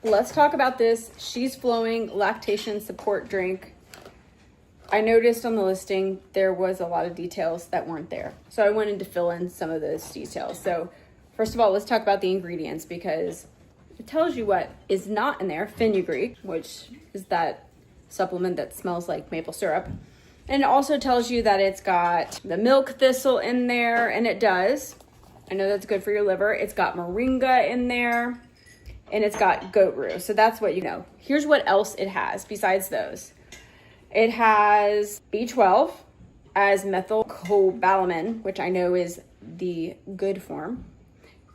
let's talk about this She's Flowing Lactation Support Drink. I noticed on the listing there was a lot of details that weren't there. So I wanted to fill in some of those details. So first of all, let's talk about the ingredients because it tells you what is not in there. Fenugreek, which is that supplement that smells like maple syrup. And it also tells you that it's got the milk thistle in there, and it does. I know that's good for your liver. It's got moringa in there, and it's got goat rue. So that's what you know. Here's what else it has besides those. It has B12 as methylcobalamin, which I know is the good form.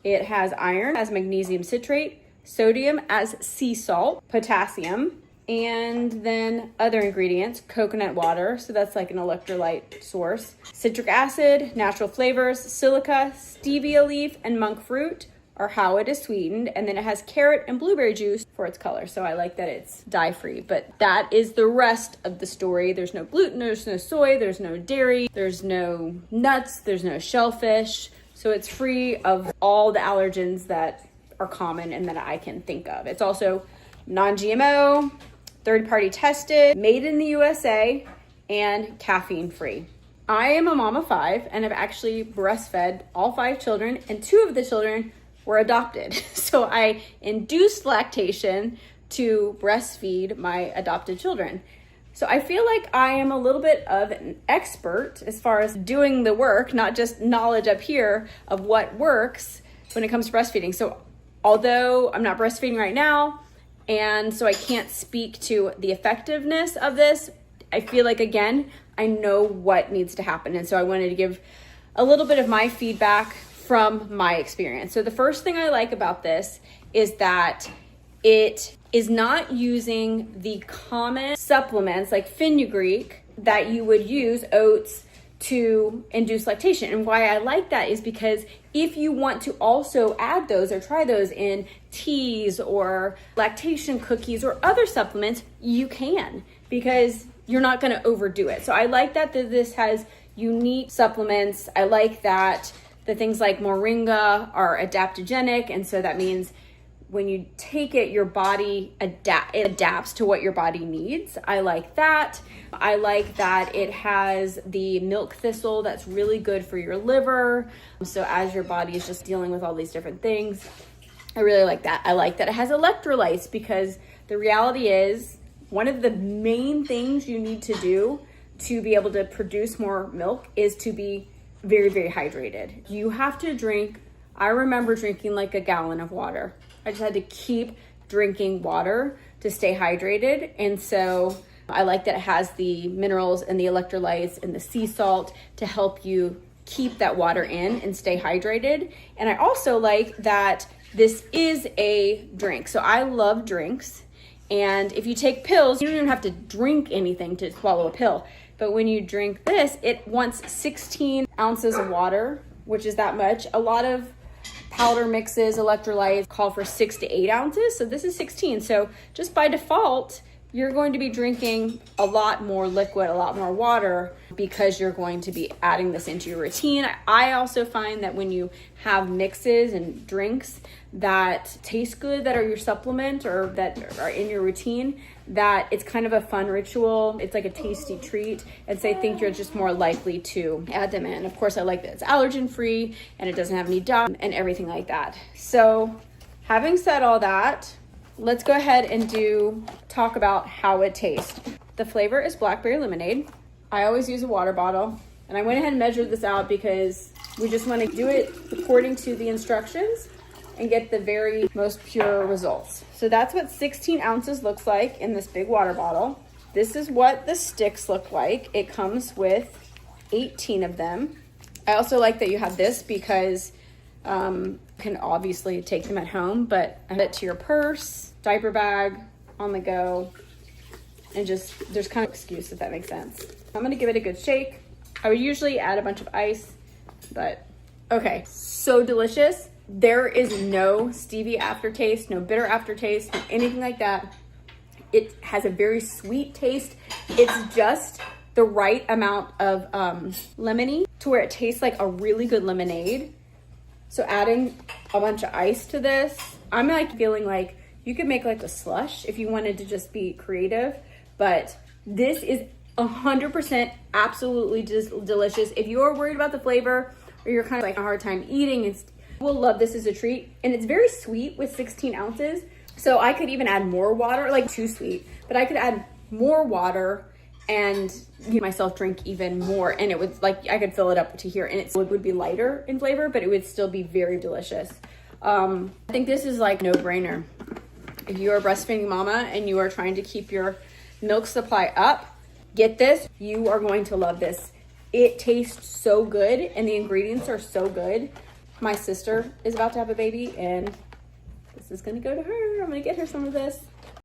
It has iron as magnesium citrate, sodium as sea salt, potassium, and then other ingredients, coconut water, so that's like an electrolyte source, citric acid, natural flavors, silica, stevia leaf, and monk fruit are how it is sweetened. And then it has carrot and blueberry juice for its color. So I like that it's dye-free, but that is the rest of the story. There's no gluten, there's no soy, there's no dairy, there's no nuts, there's no shellfish. So it's free of all the allergens that are common and that I can think of. It's also non-GMO, third-party tested, made in the USA, and caffeine-free. I am a mom of 5 and have actually breastfed all 5 children, and 2 of the children were adopted. So I induced lactation to breastfeed my adopted children. So I feel like I am a little bit of an expert as far as doing the work, not just knowledge up here of what works when it comes to breastfeeding. So although I'm not breastfeeding right now, and so I can't speak to the effectiveness of this, I feel like, again, I know what needs to happen. And so I wanted to give a little bit of my feedback from my experience. So the first thing I like about this is that it is not using the common supplements like fenugreek that you would use, oats, to induce lactation. And why I like that is because if you want to also add those or try those in teas or lactation cookies or other supplements, you can, because you're not going to overdo it. So I like that this has unique supplements. I like that the things like moringa are adaptogenic, and so that means when you take it, your body adapts to what your body needs. I like that. I like that it has the milk thistle that's really good for your liver. So as your body is just dealing with all these different things, I really like that. I like that it has electrolytes, because the reality is one of the main things you need to do to be able to produce more milk is to be very, very hydrated. You have to drink, I remember drinking like a gallon of water. I just had to keep drinking water to stay hydrated. And so I like that it has the minerals and the electrolytes and the sea salt to help you keep that water in and stay hydrated. And I also like that this is a drink. So I love drinks. And if you take pills, you don't even have to drink anything to swallow a pill. But when you drink this, it wants 16 ounces of water, which is that much. A lot of powder mixes, electrolytes call for 6 to 8 ounces. So this is 16. So just by default, you're going to be drinking a lot more liquid, a lot more water, because you're going to be adding this into your routine. I also find that when you have mixes and drinks that taste good, that are your supplement or that are in your routine, that it's kind of a fun ritual. It's like a tasty treat. And so I think you're just more likely to add them in. Of course, I like that it's allergen free and it doesn't have any dye and everything like that. So having said all that, let's go ahead and talk about how it tastes. The flavor is blackberry lemonade. I always use a water bottle, and I went ahead and measured this out because we just want to do it according to the instructions and get the very most pure results. So that's what 16 ounces looks like in this big water bottle. This is what the sticks look like. It comes with 18 of them. I also like that you have this because you can obviously take them at home, but add it to your purse, diaper bag, on the go, and just, there's kind of excuse, if that makes sense. I'm gonna give it a good shake. I would usually add a bunch of ice, but okay, so delicious. There is no stevia aftertaste, no bitter aftertaste, no anything like that. It has a very sweet taste. It's just the right amount of lemony to where it tastes like a really good lemonade. So adding a bunch of ice to this, I'm like feeling like You could make like a slush if you wanted to just be creative, but this is 100% absolutely delicious. If you are worried about the flavor or you're kind of like a hard time eating, you will love this as a treat. And it's very sweet with 16 ounces. So I could even add more water, like too sweet, but I could add more water and myself drink even more. And it would like, I could fill it up to here and it would be lighter in flavor, but it would still be very delicious. I think this is like no brainer. If you're a breastfeeding mama and you are trying to keep your milk supply up, get this. You are going to love this. It tastes so good and the ingredients are so good. My sister is about to have a baby and this is gonna go to her. I'm gonna get her some of this.